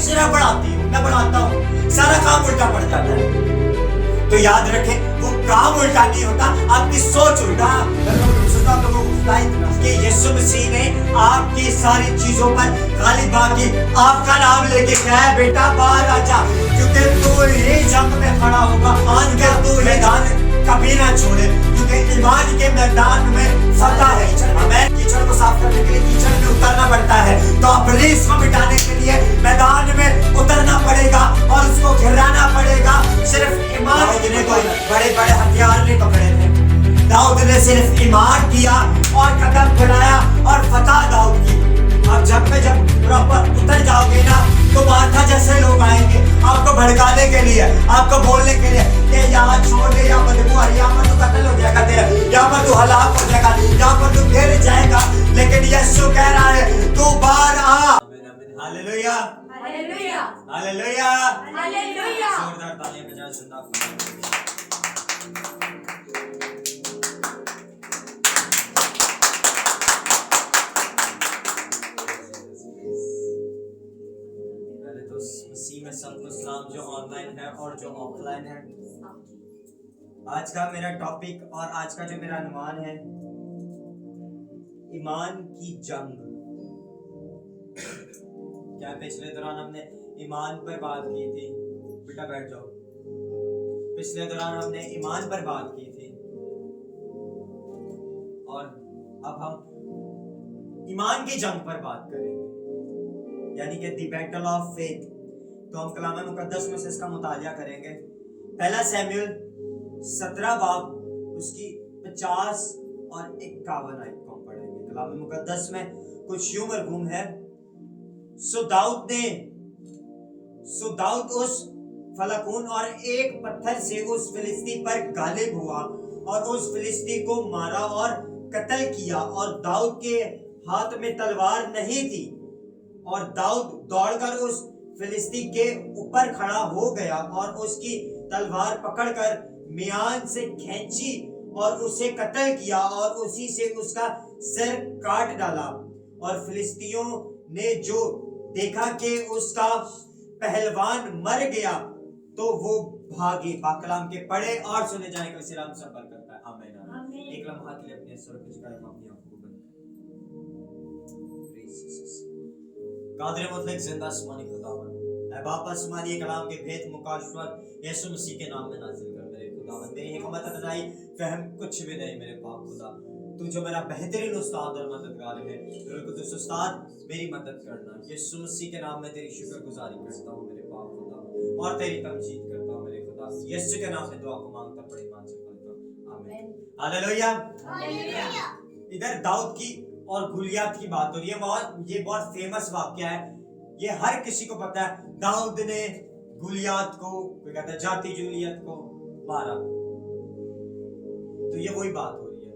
सिर्फ बढ़ाती हूँ, मैं बढ़ाता हूँ, सारा काम उल्टा पड़ जाता है। तो याद रखें, वो काम उल्टा नहीं होता, आपकी सोच उल्टा। कि यीशु मसीह ने आपकी सारी चीजों पर गालिब आके आपका नाम लेके कहा है, बेटा बाहर आ जा, क्योंकि तू ही जंग में खड़ा होगा। मान के तू मैदान कभी ना छोड़े, क्योंकि ईमान के मैदान में फतह है। हमें कीचड़ को साफ करने के लिए कीचड़ में उतरना पड़ता है, तो इब्लीस को मिटाने के लिए मैदान में उतरना पड़ेगा और उसको घिराना पड़ेगा। सिर्फ ईमान ने कोई बड़े बड़े हथियार नहीं पकड़े थे, दाऊद ने सिर्फ ईमान किया और कदम बढ़ाया और फतह दाऊद की। अब जब प्रॉपर उतर जाओगे ना, तो मार्था जैसे लोग आएंगे आपको भड़काने के लिए, आपको बोलने के लिए कि यहाँ छोड़ दे, यहाँ पर देखो, यहाँ पर तो कत्ल हो जाएगा तेरा, यहाँ पर तो हलाक हो जाएगा, यहाँ पर तो गिर जाएगा। लेकिन यीशु कह रहा है, तू बाहर आ। Hallelujah, hallelujah, hallelujah, hallelujah. जोरदार तालियां बजाओ सुनना। मसीह में सबको सलाम, जो ऑनलाइन है और जो ऑफलाइन है। आज का मेरा टॉपिक और आज का जो मेरा अनुमान है, ईमान की जंग। क्या पिछले दौरान हमने ईमान पर बात की थी? बेटा बैठ जाओ। पिछले दौरान हमने ईमान पर बात की थी और अब हम ईमान की जंग पर बात करेंगे, यानी कि दी बैटल ऑफ फेथ। तो हम कलाम मुकद्दस में से इसका मुतालिया करेंगे। पहला सैमुएल 17 बाब उसकी 50 और 51 आयत को हम पढ़ेंगे। कलाम मुकद्दस में कुछ यूं मरहूम है, सो दाऊद उस फलकून और एक पत्थर से उस फिलिस्ती पर गालिब हुआ और उस फिलिस्ती को मारा और कत्ल किया, और दाऊद के हाथ में तलवार नहीं थी, और दाऊद दौड़कर उस फिलिस्ती के ऊपर खड़ा हो गया और उसकी तलवार पकड़कर मियान से खींची और उसे कत्ल किया और उसी से उसका सिर काट डाला। और फिलिस्तियों ने जो देखा कि उसका पहलवान मर गया, तो वो भागे। पाकलाम के पढ़े और सुने जाने का सिराम सफर करता है। आमीन। एक लम्हा के लिए अपने सर को झुकाएं, अपनी आंखों को बंद करें। कादर मुतलक जिंदा आसमानी खुदावन, ऐ बाप आसमानी कलाम के भेद मुकाशफत यीशु मसीह के नाम में नाजिल कर मेरे खुदावन। मेरी हिकमत अदनाई फहम कुछ भी नहीं मेरे पाक खुदा, तू जो मेरा बेहतरीन उस्ताद और मददगार है, कुदस उस्ताद मेरी मदद करना। यीशु मसीह के नाम में तेरी शुक्रगुजारी करता हूँ मेरे पाक खुदा, और तेरी तमजीद करता हूँ मेरे खुदा। यीशु के नाम में दुआ को मांगता बड़े ईमान से करता हूँ। आमीन। Hallelujah, hallelujah. इधर दाऊद की और गुलियात की बात हो रही है। ये बहुत फेमस वाक्य है, ये हर किसी को पता है। दाऊद ने गुलियात को, कोई कहता है जाति जूलियत को मारा, तो ये वही बात हो रही है।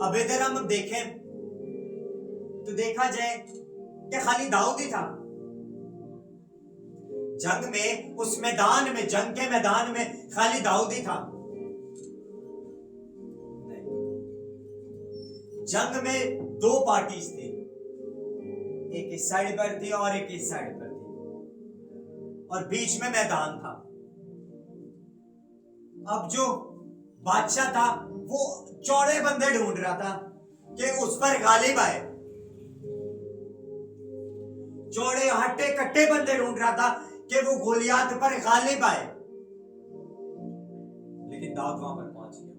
अब इधर हम देखें तो देखा जाए कि खाली दाऊद ही था जंग में, उस मैदान में, जंग के मैदान में खाली दाऊद ही था। जंग में दो पार्टीज थी, एक इस साइड पर थी और एक इस साइड पर थी, और बीच में मैदान था। अब जो बादशाह था वो चौड़े बंदे ढूंढ रहा था कि उस पर गालिब आए, चौड़े हट्टे कट्टे बंदे ढूंढ रहा था कि वो गोलियात पर गालिब आए। लेकिन दाऊद वहां पर पहुंच गया।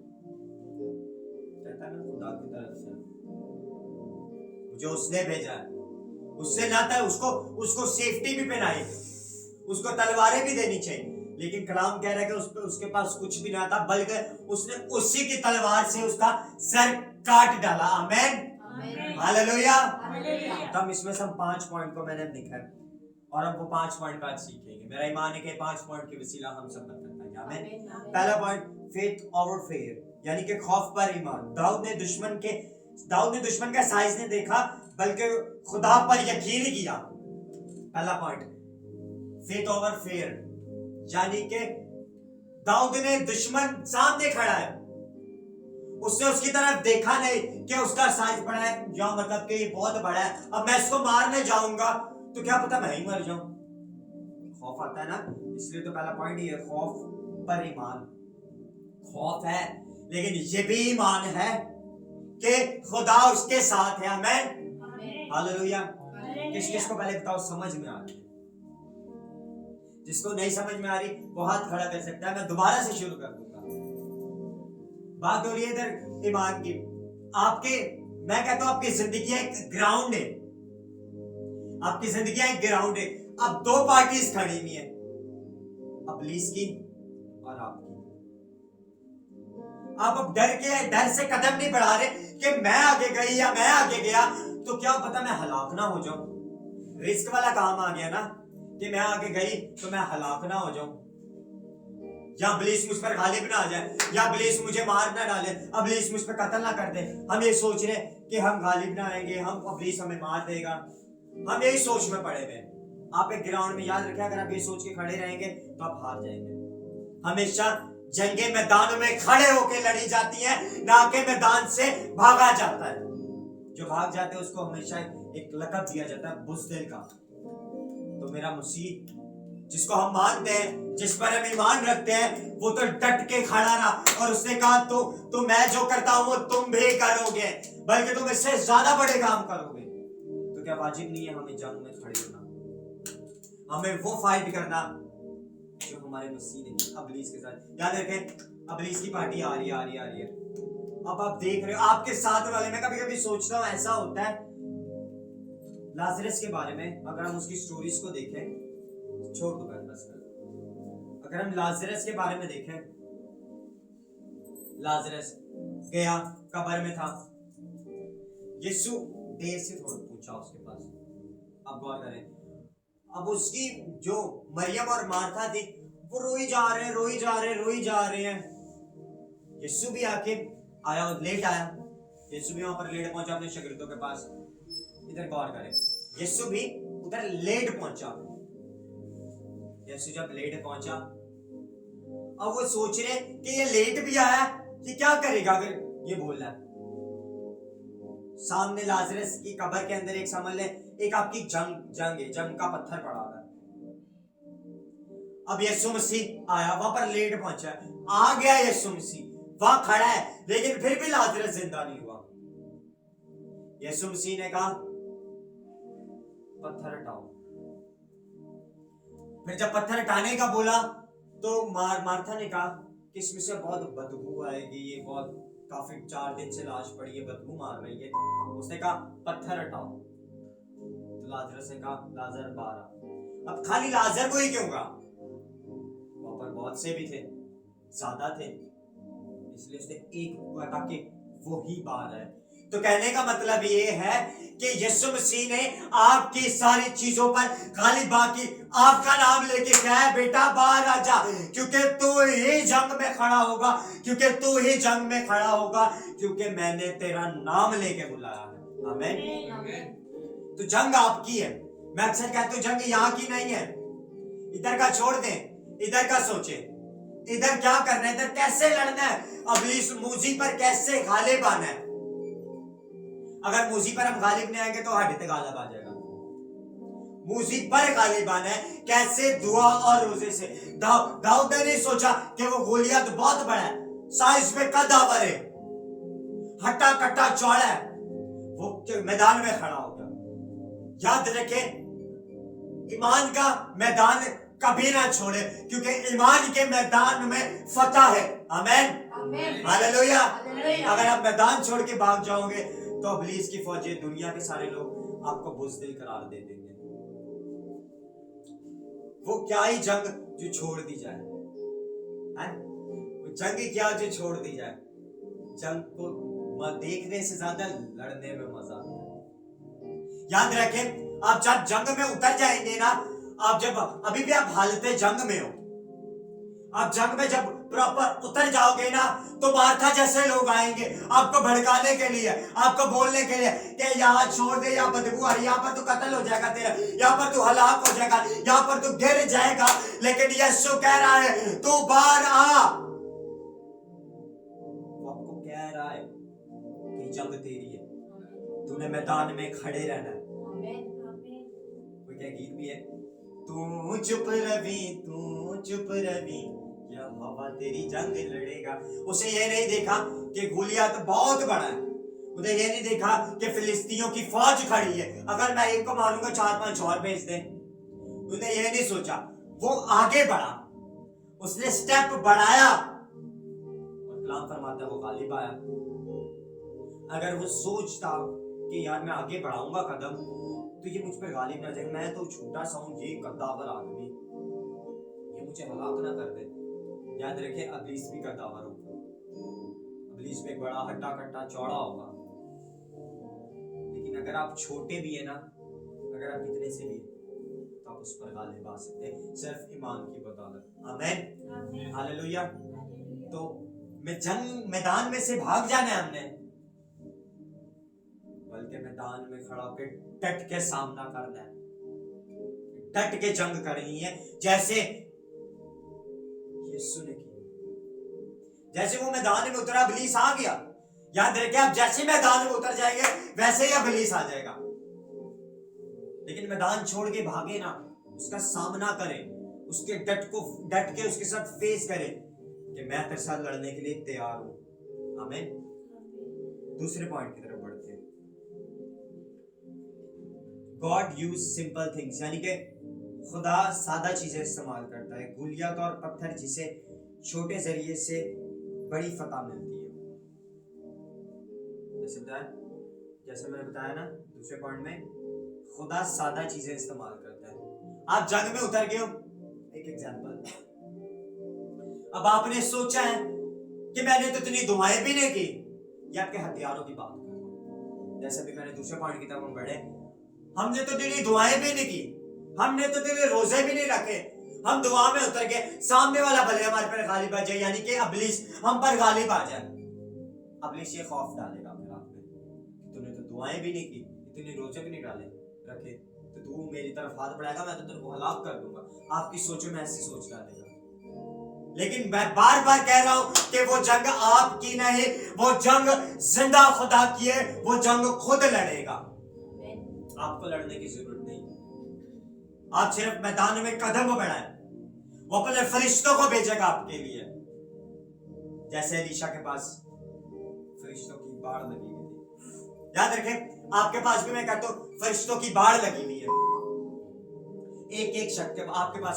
कहता है ना, खुदा की तरफ से जो उसने भेजा है उससे नाता है, उसको सेफ्टी भी पहनाई, उसको तलवारें भी देनी चाहिए। लेकिन कलाम कह रहा है कि उसके पास कुछ भी ना था, बल्कि उसने उसी की तलवार से उसका सर काट डाला। आमीन, हालेलुया। तो हम इसमें से 5 पॉइंट को मैंने लिखा है और अब वो 5 पॉइंट आज सीखेंगे। मेरा ईमान है कि 5 पॉइंट के वसीला हम सब करता है। आमीन। पहला पॉइंट, फेथ ओवर फियर, यानी कि खौफ पर ईमान। दाऊद ने दुश्मन का साइज नहीं देखा, बल्कि खुदा पर यकीन किया। पहला पॉइंट, फेथ ओवर फियर, यानी कि दाऊद ने दुश्मन सामने खड़ा है, उसने उसकी तरफ देखा नहीं कि उसका साइज बड़ा है, या मतलब कि बहुत बड़ा है, अब मैं इसको मारने जाऊंगा तो क्या पता मैं ही मर जाऊं। खौफ आता है ना, इसलिए तो पहला पॉइंट ये खौफ पर ईमान। खौफ है लेकिन ये भी ईमान है कि खुदा उसके साथ है। आमीन, हालेलुया। किस किस को पहले बताओ समझ में आ रही है? जिसको नहीं समझ में आ रही वो हाथ खड़ा कर सकता है, मैं दोबारा से शुरू कर दूंगा। बात हो रही है इधर ईमान की। आपके, मैं कहता हूं आपकी जिंदगी एक ग्राउंड है, आपकी जिंदगी एक ग्राउंड है। अब दो पार्टीज खड़ी हुई है, इब्लीस की और आपकी। आप अब डर से कदम नहीं बढ़ा रहे कि मैं आगे गई या मैं आगे गया तो क्या पता मैं हलाक ना हो जाऊं। रिस्क वाला काम आ गया ना कि मैं आगे गई तो मैं हलाक ना हो जाऊं, या इब्लीस मुझ पर गालिब ना आ जाए, या इब्लीस मुझे मार ना डाले, इब्लीस मुझ पर कत्ल ना कर दे। हम ये सोच रहे कि हम गालिब ना आएंगे, हम इब्लीस हमें मार देगा, हम यही सोच में पड़े हुए। आप एक ग्राउंड में याद रखें, अगर आप ये सोच के खड़े रहेंगे तो आप हार जाएंगे। हमेशा जंगे मैदान में खड़े होकर लड़ी जाती है, ना कि मैदान से भागा जाता है। जो भाग जाते हैं उसको हमेशा एक लक़ब दिया जाता है बुज़दिल का। तो मेरा मसीह जिसको हम मानते हैं, जिस पर हम ईमान रखते हैं, वो तो डट के खड़ा रहा और उसने कहा तो मैं जो करता हूं वो तुम भी करोगे, बल्कि तुम इससे ज्यादा बड़े काम करोगे। तो क्या वाजिब नहीं है हमें जंग में खड़े होना, हमें वो फाइट करना जो हमारे मसीह ने इब्लीस के साथ। याद रखें, इब्लीस की पार्टी आ रही है। अब आप देख रहे हो आपके साथ वाले में, कभी कभी सोचता हूं ऐसा होता है लाजरस के बारे में, अगर हम उसकी स्टोरीज को देखें, छोड़ दो बस, अगर हम लाजरस के बारे में देखें, लाजरस गया कब्र में था, यीशु देर से थोड़ा पूछा उसके पास। अब गौर करें, अब उसकी जो मरियम और मार्था थी वो रोई जा रहे हैं। यीशु भी आया, लेट आया, यीशु भी वहां पर लेट पहुंचा अपने शागिर्दों के पास। इधर गौर करें, यीशु भी उधर लेट पहुंचा। यीशु जब लेट पहुंचा, अब वो सोच रहे कि ये लेट भी आया, ये क्या करेगा अगर ये बोल रहा है। सामने लाजरस की कब्र के अंदर एक समझ ले, एक आपकी जंग का पत्थर पड़ा है। अब यीशु मसीह आया, वहां पर लेट पहुंचा, आ गया यीशु मसीह, वहां खड़ा है, लेकिन फिर भी लाजरस जिंदा नहीं हुआ। यीशु मसीह ने कहा पत्थर हटाओ। फिर जब पत्थर हटाने का बोला तो मार्था ने कहा कि इसमें से बहुत बदबू आएगी, ये बहुत काफी 4 दिन से लाश पड़ी है, बदबू मार रही है। उसने कहा पत्थर हटाओ। तो लाजरस ने कहा लाजर बाहर आ। अब खाली लाजर को ही क्यों कहा, वहां पर बहुत से भी थे, ज्यादा थे, इसलिए उसने एक को कहा कि वो ही बाहर है। तो कहने का मतलब ये है कि यीशु मसीह ने आपकी सारी चीजों पर गालिब आके आपका नाम लेके कहा है, बेटा बाहर आ जा, क्योंकि तू ही जंग में खड़ा होगा, क्योंकि मैंने तेरा नाम लेके बुलाया है। आमीन। तो जंग आपकी है। मैं अक्सर कहता हूं जंग यहाँ की नहीं है। इधर का छोड़ दें, इधर का सोचे, इधर क्या करना है, इधर कैसे लड़ना है, इब्लीस मूजी पर कैसे गालिब आना है। अगर मूजी पर हम गालिब नहीं आएंगे तो हड्डी तक गालिब आ जाएगा। मूजी पर गालिब आना है कैसे, दुआ और रोजे से। दाऊद ने नहीं सोचा कि वो गोलियत बहुत बड़ा है, साइज में कदावर है, हट्टा कट्टा चौड़ा है, वो मैदान में खड़ा हो गया। याद रखें, ईमान का मैदान कभी ना छोड़े, क्योंकि ईमान के मैदान में फतह है। आमीन, हालेलुया। अगर आप मैदान छोड़ के भाग जाओगे तो इब्लीस की फौजें, दुनिया के सारे लोग आपको बुज़दिल करार दे देंगे। वो क्या ही जंग जो छोड़ दी जाए, वो जंग क्या जो छोड़ दी जाए। जंग को देखने से ज्यादा लड़ने में मजा आता है। याद रखें, आप जब जंग में उतर जाएंगे ना, आप जब अभी भी आप हालते जंग में हो, आप जंग में जब प्रॉपर उतर जाओगे ना, तो मार्था जैसे लोग आएंगे आपको भड़काने के लिए, आपको बोलने के लिए कि यहाँ छोड़ दे, यहाँ बदबू आ रही, यहाँ पर तू कत्ल हो जाएगा तेरा, यहाँ पर तू हलाक हो जाएगा, यहाँ पर तू गिर जाएगा। लेकिन यीशु कह रहा है तू बाहर आ। वो आपको कह रहा है कि जंग तेरी है, तूने मैदान में खड़े रहना है। कोई क्या गीत भी है, तू चुप रवि, या हवा तेरी जंग लड़ेगा। उसे ये नहीं देखा कि गोलियत बहुत बड़ा है, उसे ये नहीं देखा कि फिलिस्तीनियों की फौज खड़ी है, अगर मैं एक को मारूंगा 4-5 और भेज दे। उसने ये नहीं सोचा, वो आगे बढ़ा, उसने स्टेप बढ़ाया और कलाम फरमाता है वो गालिब आया। अगर वो सोचता कि यार मैं आगे बढ़ाऊंगा कदम तो ये मुझ पर गालिब ना जाए, मैं तो छोटा सा हूं, ये कद्दावर आदमी ये मुझे हलाक ना कर दे। याद रखे अबलीस भी कद्दावर होगा, अबलीस में एक बड़ा हट्टा कट्टा चौड़ा होगा, लेकिन अगर आप छोटे भी है ना, अगर आप इतने से भी तो आप उस पर गालिब आ सकते हैं सिर्फ ईमान की बदौलत। आमीन, हालेलुया। तो जंग मैदान में से भाग जाना है हमने, बल्कि मैदान में खड़ा होकर डट के सामना करना है, डट के जंग करनी है जैसे यीशु ने की। जैसे वो मैदान में उतरा, इब्लीस आ गया। याद रखे आप जैसे मैदान में उतर जाएंगे वैसे ही इब्लीस आ जाएगा, लेकिन मैदान छोड़ के भागे ना, उसका सामना करें, उसके डट के उसके साथ फेस करें कि मैं तेरे साथ लड़ने के लिए तैयार हूं। आमीन। दूसरे पॉइंट की तरफ बढ़ते हैं। गॉड यूज सिंपल थिंग्स, यानी कि खुदा सादा चीजें इस्तेमाल करता है, गुलियात और पत्थर जिसे छोटे जरिए से बड़ी फतह मिलती है। जैसे मैंने बताया ना दूसरे पॉइंट में, खुदा सादा चीजें इस्तेमाल करता है। आप जंग में उतर गए हो, एक एग्जांपल, अब आपने सोचा है कि मैंने तो इतनी दुआएं भी नहीं की, ये आपके हथियारों की बात कर रहा हूं। जैसे भी मैंने दूसरे पॉइंट की तरफ हम बढ़े, हमने तो तेरी दुआएं भी नहीं की, हमने तो तेरे रोजे भी नहीं रखे, हम दुआ में उतर गए, सामने वाला भले हमारे पर गालिब आ जाए, यानी कि इब्लीस हम पर गालिब आ जाए। इब्लीस ये खौफ डालेगा फिर आप में, तूने तो दुआएं भी नहीं की, इतने रोजे भी नहीं डाले रखे, तो तू मेरी तरफ हाथ बढ़ाएगा, मैं तो तेरे को हलाक कर दूंगा। आपकी सोचों में ऐसी सोच डालेगा। लेकिन मैं बार बार कह रहा हूं कि वो जंग आपकी नहीं, वो जंग जिंदा खुदा की है, वो जंग खुद लड़ेगा, आपको लड़ने की जरूरत नहीं। आप सिर्फ मैदान में कदम बढ़ाएं, वो अपने फरिश्तों को भेजेगा आपके लिए। जैसे एलीशा के पास फरिश्तों की बाढ़ लगी हुई थी, याद रखें आपके पास भी मैं कहता हूं फरिश्तों की बाढ़ लगी हुई है। एक शख्स आपके पास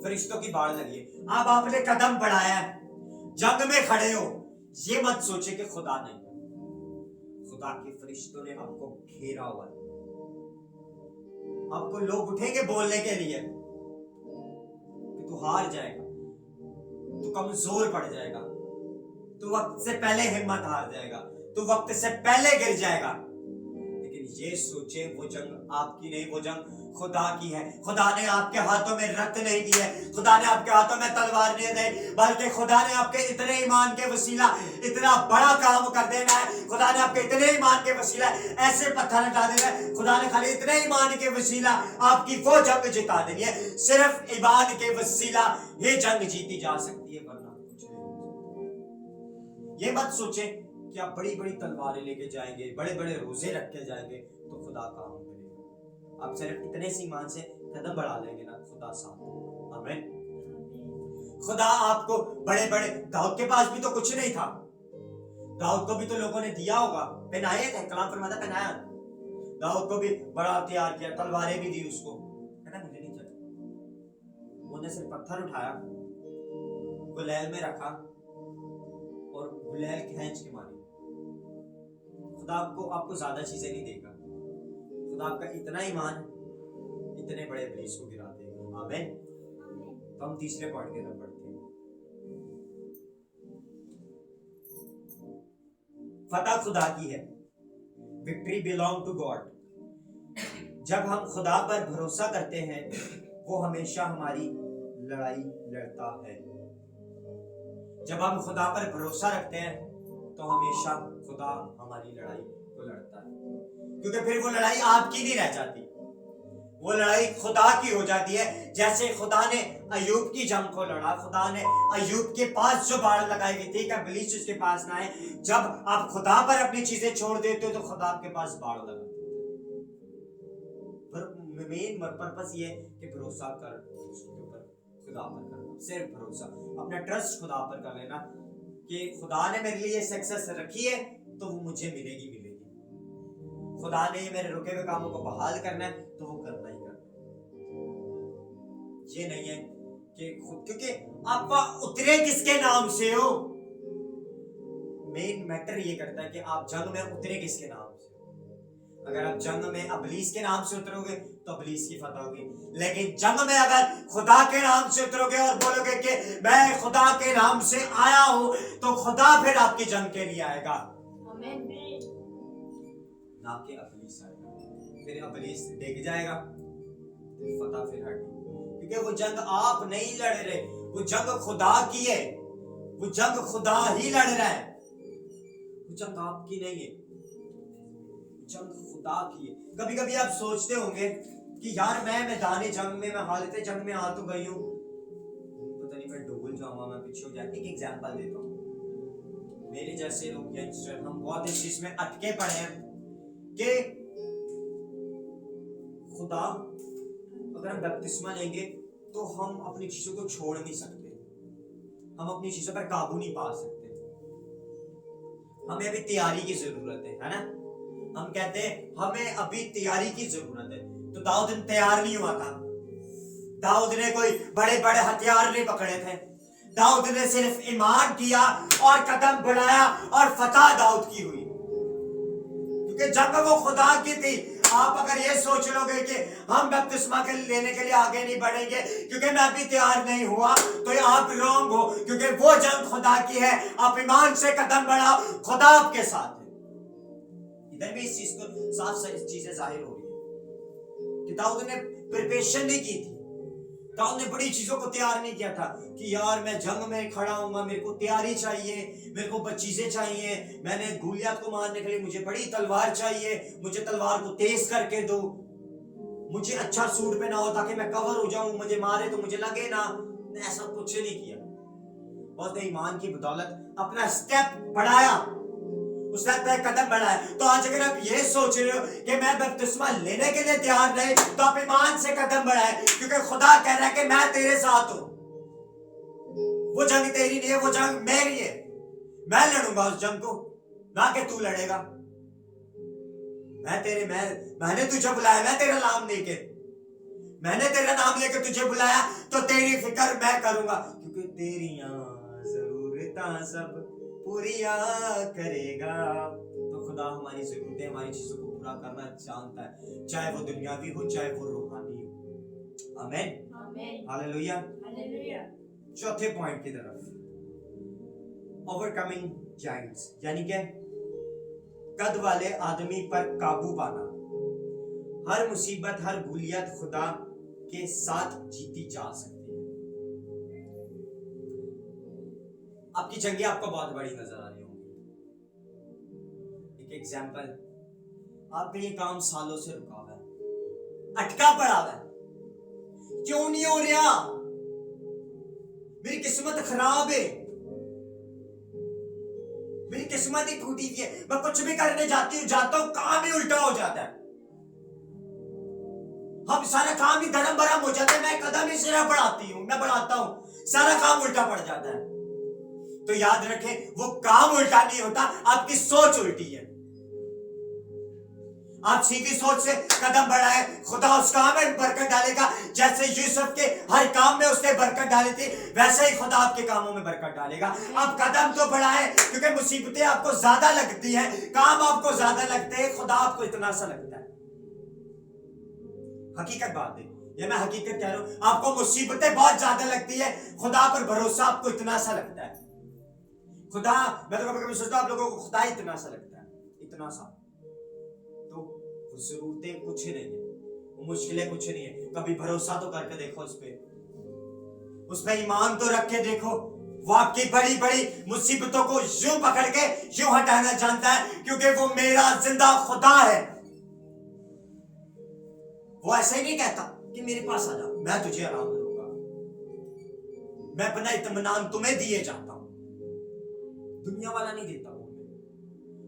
फरिश्तों की बाढ़ लगी है। अब आपने कदम बढ़ाया, जंग में खड़े हो, ये मत सोचे कि खुदा नहीं, खुदा के फरिश्तों ने आपको घेरा हुआ है। आपको लोग उठेंगे बोलने के लिए कि तू हार जाएगा, तू कमजोर पड़ जाएगा, तू वक्त से पहले हिम्मत हार जाएगा, तू वक्त से पहले गिर जाएगा। लेकिन ये सोचे वो जंग आपकी नहीं, वो जंग खुदा की है। खुदा ने आपके हाथों में रत नहीं दी है, खुदा ने आपके हाथों में तलवार नहीं दी, बल्कि खुदा ने आपके इतने ईमान के वसीला इतना बड़ा काम कर देना है। खुदा ने आपके इतने ईमान के वसीला ऐसे पत्थर हटा देना है। खुदा ने खाली इतने ईमान के वसीला आपकी वो जंग जिता देनी है। सिर्फ ईमान के वसीला ये जंग जीती जा सकती है, वरना कुछ नहीं। ये मत सोचे कि आप बड़ी बड़ी तलवारें लेके जाएंगे, बड़े बड़े रोजे रख के जाएंगे तो खुदा काम करेगा। आप सिर्फ इतने सी ईमान से कदम बढ़ा लेंगे ना, खुदा साथ। आमीन। खुदा आपको बड़े बड़े, दाऊद के पास भी तो कुछ नहीं था, दाऊद को भी तो लोगों ने दिया होगा, पहनाए थे, कलाम फरमाता पहनाया, दाऊद को भी बड़ा तैयार किया, तलवारें भी दी उसको, कहना मुझे नहीं चाहिए। उन्होंने सिर्फ पत्थर उठाया, गुलेल में रखा और गुलेल खींच के मारी। खुदा आपको ज्यादा चीजें नहीं देगा, खुदा आपका इतना ईमान इतने बड़े इब्लीस को गिरा देगा। आमीन। तो हम तीसरे पॉइंट की तरफ बढ़ते हैं। फतह खुदा की है, विक्ट्री बिलोंग टू गॉड। जब हम खुदा पर भरोसा करते हैं वो हमेशा हमारी लड़ाई लड़ता है। जब हम खुदा पर भरोसा रखते हैं तो हमेशा खुदा हमारी लड़ाई को लड़ता है, क्योंकि फिर वो लड़ाई आपकी नहीं रह जाती, वो लड़ाई खुदा की हो जाती है। जैसे खुदा ने अय्यूब की जंग को लड़ा, खुदा ने अय्यूब के पास जो बाढ़ लगाई हुई थी कि इब्लीस उसके पास ना आए, जब आप खुदा पर अपनी चीजें छोड़ देते हो तो खुदा आपके पास बाढ़ लगाते। पर मेन पर्पस ये है कि भरोसा कर उसके ऊपर, खुदा पर करना, सिर्फ भरोसा, अपना ट्रस्ट खुदा पर कर लेना कि खुदा ने मेरे लिए सक्सेस रखी है तो वो मुझे मिलेगी। खुदा ने मेरे रुके हुए कामों को बहाल करना है तो वो करना ही करना है। ये नहीं है कि खुद, क्योंकि आप उतरे किसके नाम से हो, मेन मैटर ये करता है कि आप जंग में उतरे किसके नाम से। अगर आप जंग में अबलीस के नाम से उतरोगे तो अबलीस की फतह होगी, लेकिन जंग में अगर खुदा के नाम से उतरोगे और बोलोगे कि मैं खुदा के नाम से आया हूं तो खुदा फिर आपकी जंग के लिए आएगा, ना कि अबलीस आएगा। फिर अबलीस देख जाएगा, फिर फतह फिर हटी, क्योंकि वो जंग आप नहीं लड़ रहे, वो जंग खुदा की है, वो जंग खुदा ही लड़ रहा है, वो जंग आपकी नहीं है, जंग खुदा की है। कभी कभी आप सोचते होंगे कि यार मैं मैदाने जंग में, मैं हालत जंग में आ तो गई हूँ, पता नहीं मैं डूब जाऊंगा, मैं पीछे हो जाऊंगा। एक एग्जांपल देता हूँ, मेरे जैसे लोग यंगस्टर हम बहुत इस चीज में अटके पड़े हैं कि खुदा अगर हम बपतिस्मा लेंगे तो हम अपनी चीजों को छोड़ नहीं सकते, हम अपनी चीजों पर काबू नहीं पा सकते, हमें अभी तैयारी की जरूरत है ना। हम कहते हैं हमें अभी तैयारी की जरूरत है। तो दाऊद तैयार नहीं हुआ था, दाऊद ने कोई बड़े बड़े हथियार नहीं पकड़े थे, दाऊद ने सिर्फ ईमान किया और कदम बढ़ाया और फतह दाऊद की हुई, क्योंकि जंग वो खुदा की थी। आप अगर ये सोच लोगे कि हम बपतिस्मा के लेने के लिए आगे नहीं बढ़ेंगे क्योंकि मैं अभी तैयार नहीं हुआ, तो आप रॉन्ग हो, क्योंकि वो जंग खुदा की है। आप ईमान से कदम बढ़ाओ, खुदा आपके साथ है। इधर भी इस चीज को साफ चीजें जाहिर हो रही है कि दाऊद ने प्रिपरेशन नहीं की थी, दाऊद ने बड़ी चीजों को तैयार नहीं किया था कि यार मैं जंग में खड़ा हूंगा, मेरे को तैयारी चाहिए, मेरे को चीजें चाहिए, मैंने गोलियत को मारने के लिए मुझे बड़ी तलवार चाहिए, मुझे तलवार को तेज करके दो, मुझे अच्छा सूट पहना हो ताकि मैं कवर हो जाऊं, मुझे मारे तो मुझे लगे ना। ऐसा कुछ नहीं किया, उसने ईमान की बदौलत अपना स्टेप बढ़ाया, उसने अपना कदम बढ़ाया। तो आज अगर आप ये सोच रहे हो कि मैं बपतिस्मा लेने के लिए तैयार नहीं, तो आप ईमान से कदम बढ़ाए, क्योंकि खुदा कह रहा है कि मैं तेरे साथ हूं। वो जंग तेरी नहीं है, वो जंग मेरी है, मैं लड़ूंगा उस जंग को, ना कि तू लड़ेगा। मैंने तुझे बुलाया, मैं तेरा नाम लेके, मैंने तेरा नाम लेके तुझे बुलाया, तो तेरी फिक्र मैं करूंगा, क्योंकि तेरियां जरूरतां सब पूरिया करेगा। तो खुदा हमारी जरूरतें, हमारी चीजों को पूरा करना जानता है, चाहे वो दुनियावी हो चाहे वो रूहानी हो। आमीन, हालेलुया, हालेलुया। चौथे पॉइंट की तरफ, ओवरकमिंग जायंट्स, यानी कि कद वाले आदमी पर काबू पाना। हर मुसीबत, हर गुलियत खुदा के साथ जीती जा सकती है। आपकी जंगें आपको बहुत बड़ी नजर आ रही होंगी। एक एग्जांपल, आपका ये काम सालों से रुका हुआ है, अटका पड़ा हुआ है, क्यों नहीं हो रहा? मेरी किस्मत खराब है, मेरी किस्मत ही टूटी हुई है, मैं कुछ भी करने जाता हूं काम ही उल्टा हो जाता है, हम सारा काम ही धर्म भरम हो जाता है, मैं कदम ही सिरा बढ़ाता हूं, सारा काम उल्टा पड़ जाता है। तो याद रखें, वो काम उल्टा नहीं होता, आपकी सोच उल्टी है। आप सीधी सोच से कदम बढ़ाए, खुदा उस काम में बरकत डालेगा। जैसे यूसुफ के हर काम में उसने बरकत डाली थी, वैसे ही खुदा आपके कामों में बरकत डालेगा। आप कदम तो बढ़ाए, क्योंकि मुसीबतें आपको ज्यादा लगती हैं, काम आपको ज्यादा लगते हैं, खुदा आपको इतना सा लगता है। हकीकत बात है, ये मैं हकीकत कह रहा हूं। आपको मुसीबतें बहुत ज्यादा लगती है, खुदा पर भरोसा आपको इतना सा लगता है। खुदा, मैं तो कभी सोचता हूं आप लोगों को खुदा इतना सा लगता है, इतना सा, तो वो जरूरतें कुछ नहीं है, वो मुश्किलें कुछ नहीं है। कभी भरोसा तो करके देखो उस पे ईमान तो रख के देखो। वो आपकी बड़ी बड़ी मुसीबतों को यूं पकड़ के यूं हटाना जानता है, क्योंकि वो मेरा जिंदा खुदा है। वो ऐसे ही नहीं कहता कि मेरे पास आ जाओ, मैं तुझे आराम दूंगा, मैं अपना इत्मीनान तुम्हें दिए जाता हूं। दुनिया वाला नहीं देता वो।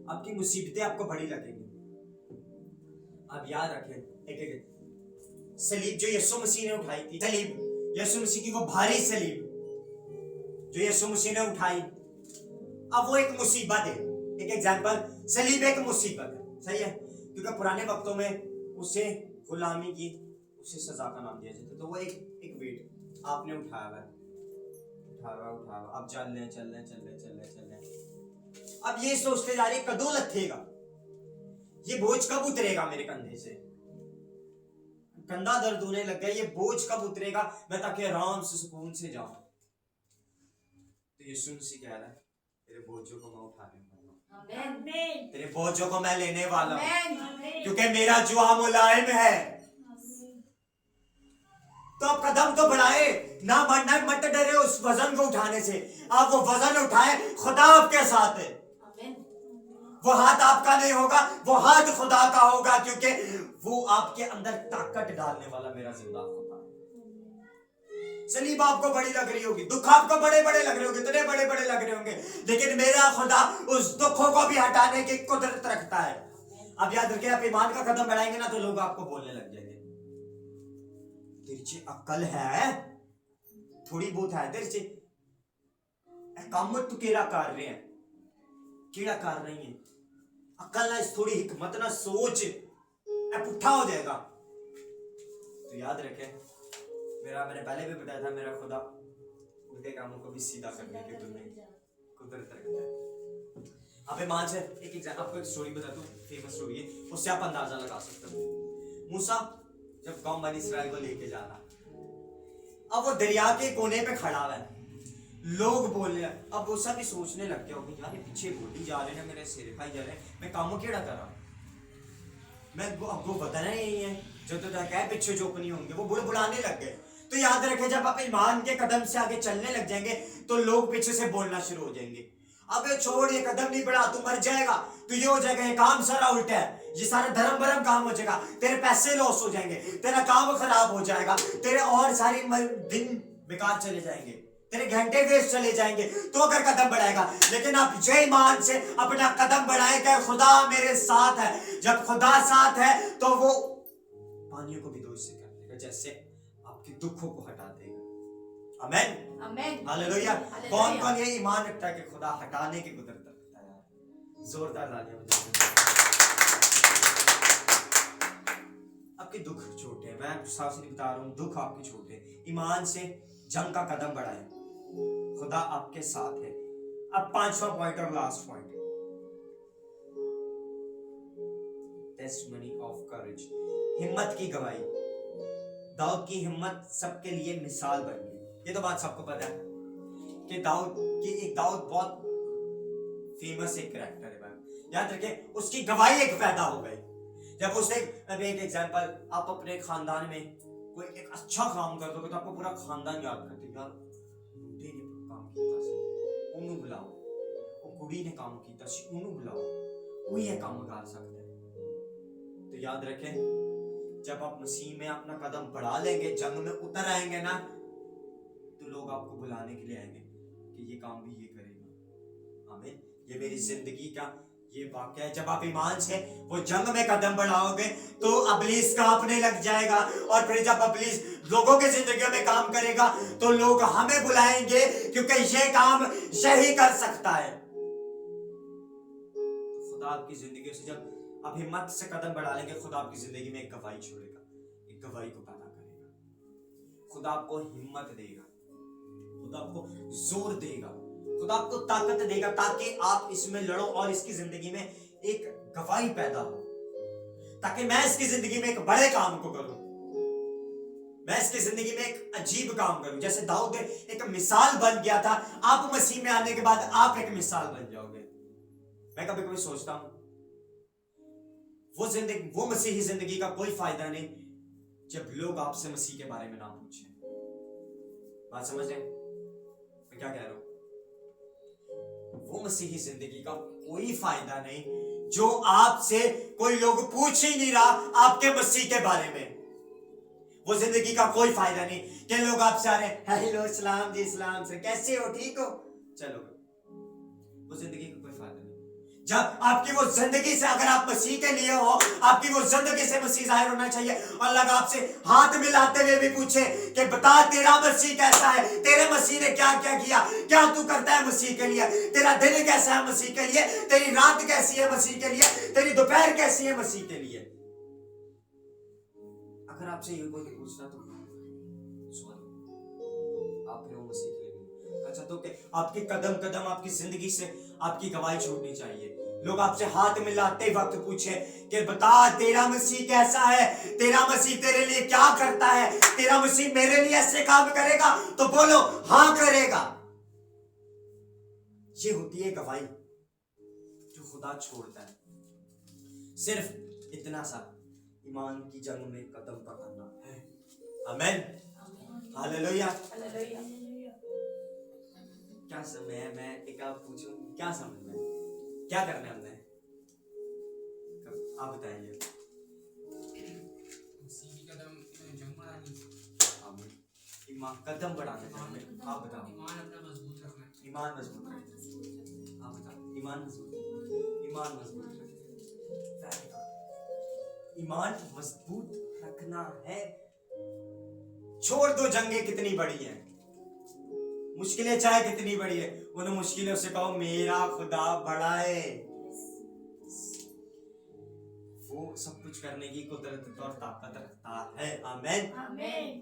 आपकी मुसीबतें आपको बड़ी लगेंगी। आप याद रखें, एक सलीब जो यीशु मसीह ने उठाई थी, सलीब यीशु मसीह की वो भारी सलीब जो यीशु मसीह ने उठाई, अब वो एक मुसीबत है। एक एग्जांपल, सलीब एक मुसीबत है, सही है, क्योंकि पुराने वक्तों में उसे गुलामी की उसे सजा का नाम दिया जाता, तो वो एक वेट आपने उठाया हुआ, अब चल रहे। अब ये सोचते जा रहे कदों लथेगा, ये बोझ कब उतरेगा मेरे कंधे से, कंधा दर्द होने लग गया, ये बोझ कब उतरेगा, मैं ताकि आराम से सुकून से जाऊं। तो यीशु मसीह कह रहा है तेरे बोझों को मैं उठाने वाला हूं, तेरे बोझों को मैं लेने वाला हूं, क्योंकि मेरा जुआ मुलायम है। तो आप कदम तो बढ़ाए ना, मत डरे उस वजन को उठाने से, आप वो वजन उठाए, खुदा आपके साथ है। वो हाथ आपका नहीं होगा, वो हाथ खुदा का होगा, क्योंकि वो आपके अंदर ताकत डालने वाला मेरा जिंदा खुदा है। सलीब आपको बड़ी लग रही होगी, दुख आपको बड़े बड़े लग रहे होंगे, इतने बड़े बड़े लग रहे होंगे, लेकिन मेरा खुदा उस दुखों को भी हटाने की कुदरत रखता है। अब याद रखिए, आप ईमान का कदम बढ़ाएंगे ना, तो लोग आपको बोलने लग जाएंगे तेरे अक्ल है, थोड़ी बहुत है तेरे काम तू केड़ा कर रहे हैं, केड़ा कर रही है, अक्ल ना, थोड़ी हिकमत ना, सोच पुट्ठा हो जाएगा। तो याद रखें, मैंने पहले भी बताया था, मेरा खुदा उल्टे कामों को भी सीधा करने की कुदरत रखता है। अब ईमान से आपको एक स्टोरी बताता हूँ, फेमस स्टोरी है, उससे आप अंदाजा लगा सकते हो। मूसा जब कौम बनी इस्राएल को लेके जा रहा, अब वो दरिया के कोने पे खड़ा हुआ है, लोग बोल रहे हैं, अब मूसा भी सोचने लग गया होगा यार, ये पीछे बोली जा रहे हैं, मेरे सिर खाई जा रहे हैं, मैं कामों केड़ा करा, मैं आपको बताना ही है, जो तो क्या पीछे जो नहीं होंगे, वो बुलाने लग गए। तो याद रखें, जब आप ईमान के कदम से आगे चलने लग जाएंगे, तो लोग पीछे से बोलना शुरू हो जाएंगे, अबे छोड़, ये कदम नहीं बढ़ा, तू मर जाएगा, तो ये हो जाएगा, ये काम सारा उल्टा है, ये सारा धर्म भरम काम हो जाएगा, तेरे पैसे लॉस हो जाएंगे, तेरा काम खराब हो जाएगा, तेरे और सारी दिन बेकार चले जाएंगे, तेरे घंटे वेस्ट चले जाएंगे, तो अगर कदम बढ़ाएगा। लेकिन आप जय ईमान से अपना कदम बढ़ाएगा, खुदा मेरे साथ है, जब खुदा साथ है तो वो पानियों को भी दोष से कर देगा, जैसे आपके दुखों को हटा देगा। आमीन, आमीन, हालेलुया। कौन कौन ये ईमान रखता है कि खुदा हटाने की कुदरत रखता है? जोरदार तालियां बजाइए। आपके दुख छोटे हैं, मैं साफ से बता रहा हूँ, दुख आपके छोटे, ईमान से जंग का कदम बढ़ाएं, खुदा आपके साथ है। अब 5वां पॉइंट और last point, testimony of courage, हिम्मत की गवाही। दाऊद की हिम्मत सबके लिए मिसाल बन गई। ये तो बात सबको पता है कि दाऊद बहुत फेमस एक कैरेक्टर है, याद रखिए, उसकी गवाही एक पैदा हो गई जब उसने, अभी एक एग्जांपल, आप अपने खानदान में कोई एक अच्छा काम कर दोगे तो आपको पूरा खानदान याद करते हैं, यार बुढ़े ने काम किया सी उन्होंने बुलाओ, वो कुड़ी ने काम किया सी उन्होंने बुलाओ, वो ये काम कर सकते हैं। तो याद रखें, जब आप मसीह में अपना कदम बढ़ा लेंगे, जंग में उतर आएंगे ना, तो लोग आपको बुलाने के लिए आएंगे कि ये काम भी ये करेगा। आमीन। ये मेरी जिंदगी का ये वाक्य है, जब आप ईमान से वो जंग में कदम बढ़ाओगे तो अबलीस कांपने लग जाएगा, और फिर जब अबलीस लोगों के जिंदगी में काम करेगा तो लोग हमें बुलाएंगे, क्योंकि ये काम यही कर सकता है। खुदा आपकी जिंदगी से जब आप हिम्मत से कदम बढ़ा लेंगे, खुदा आपकी जिंदगी में एक गवाही छोड़ेगा, एक गवाही को पैदा करेगा, खुदा आपको हिम्मत देगा, खुदा आपको जोर देगा, खुदा आपको ताकत देगा, ताकि आप इसमें लड़ो और इसकी जिंदगी में एक गवाही पैदा हो, ताकि मैं इसकी जिंदगी में एक बड़े काम को करूं, मैं इसकी जिंदगी में एक अजीब काम करूं। जैसे दाऊद एक मिसाल बन गया था, आप मसीह में आने के बाद आप एक मिसाल बन जाओगे। मैं कभी कभी सोचता हूं, वो मसीही जिंदगी का कोई फायदा नहीं जब लोग आपसे मसीह के बारे में ना पूछें। बात समझ रहे मैं क्या कह रहा हूं? वो मसीही जिंदगी का कोई फायदा नहीं जो आपसे कोई लोग पूछ ही नहीं रहा आपके मसीह के बारे में। वो जिंदगी का कोई फायदा नहीं कि लोग आपसे आ रहे हैं, हेलो सलाम जी, सलाम सर, कैसे हो, ठीक हो, चलो। वो जिंदगी का कोई फायदा नहीं, जब आपकी वो जिंदगी से अगर आप मसीह के लिए हो, आपकी वो जिंदगी से मसीह जाहिर होना चाहिए। और अल्लाह आपसे हाथ मिलाते हुए भी पूछे कि बता तेरा मसीह कैसा है, तेरे मसीह ने क्या क्या किया, क्या तू करता है मसीह के लिए, तेरा दिन कैसा है मसीह के लिए, तेरी रात कैसी है मसीह के लिए, तेरी दोपहर कैसी है मसीह के लिए। अगर आपसे ये कोई पूछना तो सॉरी, आप फिर वो मसीह के लिए अच्छा तो आपके कदम कदम आपकी जिंदगी से आपकी गवाही छूटनी चाहिए। लोग आपसे हाथ मिलाते वक्त पूछे कि बता तेरा मसीह कैसा है, तेरा मसीह तेरे लिए क्या करता है, तेरा मसीह मेरे लिए ऐसे काम करेगा, तो बोलो हाँ करेगा। ये होती है गवाही जो खुदा छोड़ता है। सिर्फ इतना सा ईमान की जंग में कदम पकड़ना है। आमीन, हालेलुया। क्या समय है, मैं एक आप पूछूं क्या समझ में क्या करना है हमने, आप बताइए। ईमान कदम बढ़ाने में आप बताओ। ईमान अपना मजबूत रखना, ईमान मजबूत रखना, आप बताओ। ईमान मजबूत, ईमान मजबूत रखना, ईमान मजबूत रखना है। छोड़ दो जंगें कितनी बड़ी हैं, मुश्किलें चाहे कितनी बड़ी है, उन मुश्किलों से कहो मेरा खुदा बड़ा है। वो सब कुछ करने की कुदरत और ताकत रखता है। आमीन, आमीन।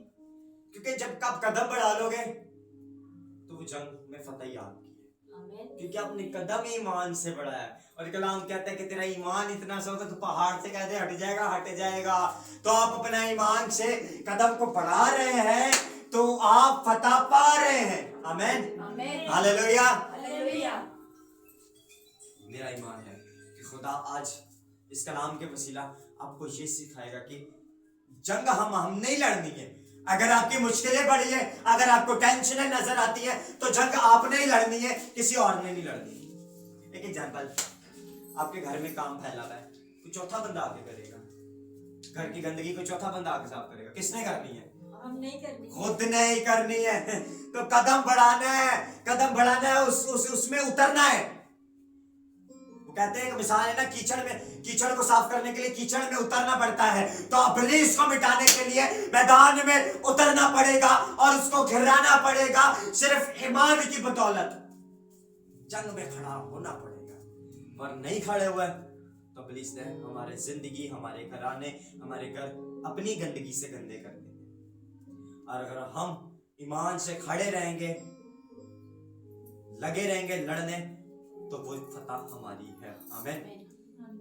क्योंकि जब आप कदम बढ़ा लोगे तो वो जंग में फतह आपकी है, क्योंकि आपने कदम ईमान से बढ़ाया। और कलाम कहता है कि तेरा ईमान इतना सा होगा तो पहाड़ से कहते हट जाएगा, हट जाएगा। तो आप अपना ईमान से कदम को बढ़ा रहे हैं तो आप फतह पा रहे हैं। आमीन, हालेलुया, हालेलुया। मेरा ईमान है कि खुदा आज इस कलाम के वसीला आपको ये सिखाएगा कि जंग हम नहीं लड़नी है। अगर आपकी मुश्किलें बढ़ी है, अगर आपको टेंशनें नजर आती है, तो जंग आपने ही लड़नी है, किसी और ने नहीं लड़नी। एक एग्जांपल, आपके घर में काम फैला हुआ है, कोई चौथा बंदा आके करेगा। घर की गंदगी को चौथा बंदा आके साफ करेगा, किसने करनी है? हम नहीं करनी, खुद नहीं करनी है। तो कदम बढ़ाना है, कदम बढ़ाना है, उसमें उतरना है। वो कहते हैं कि मिसाल है ना, कीचड़ को साफ करने के लिए कीचड़ में उतरना पड़ता है, तो इब्लीस को मिटाने के लिए मैदान में उतरना पड़ेगा और उसको घिराना पड़ेगा। सिर्फ ईमान की बदौलत जंग में खड़ा होना पड़ेगा। और नहीं खड़े हुए तो इब्लीस ने हमारे जिंदगी, हमारे घराने, हमारे घर अपनी गंदगी से गंदे कर देंगे। और अगर हम ईमान से खड़े रहेंगे, लगे रहेंगे लड़ने, तो वो फतह हमारी है। आमीन।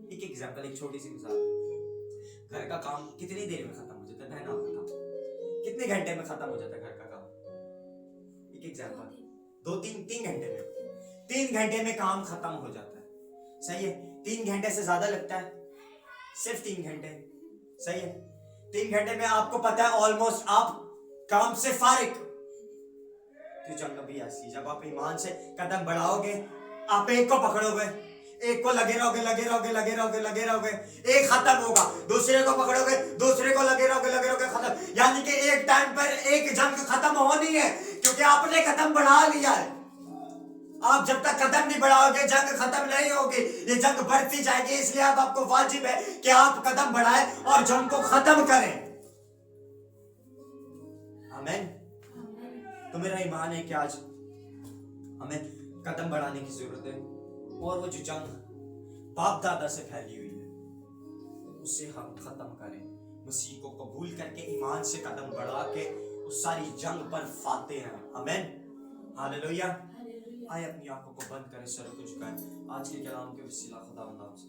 एक एग्जांपल, एक छोटी सी मिसाल, घर का काम कितनी देर में खत्म हो जाता है? बहना आपका काम कितने घंटे में खत्म हो जाता है? घर का काम एक एग्जांपल, 2-3 घंटे में, 3 घंटे में काम खत्म हो जाता है। सही है? 3 घंटे से ज्यादा लगता है? सिर्फ 3 घंटे। सही है? 3 घंटे में आपको पता है ऑलमोस्ट आप काम से फारिग। तो जंग भी ऐसी, जब आप ईमान से कदम बढ़ाओगे, आप एक को पकड़ोगे, एक को लगे रहोगे, एक खत्म होगा, दूसरे को पकड़ोगे, दूसरे को लगे रहोगे, खत्म। यानी कि एक टाइम पर एक जंग खत्म होनी है, क्योंकि आपने कदम बढ़ा लिया है। आप जब तक कदम नहीं बढ़ाओगे जंग खत्म नहीं होगी, ये जंग बढ़ती जाएगी। इसलिए अब आपको वाजिब है कि आप कदम बढ़ाएं और जंग को खत्म करें। आमीन। तो मेरा ईमान है कि आज हमें कदम बढ़ाने की जरूरत है, और वो जो जंग बाप दादा से फैली हुई है उसे हम खत्म करें। मसीह को कबूल करके ईमान से कदम बढ़ा के उस सारी जंग पर फाते हैं। आमीन, हालेलुया। आए अपनी आंखों को बंद करें, सर को झुकाएं। आज के कलाम के वसीला खुदा आपसे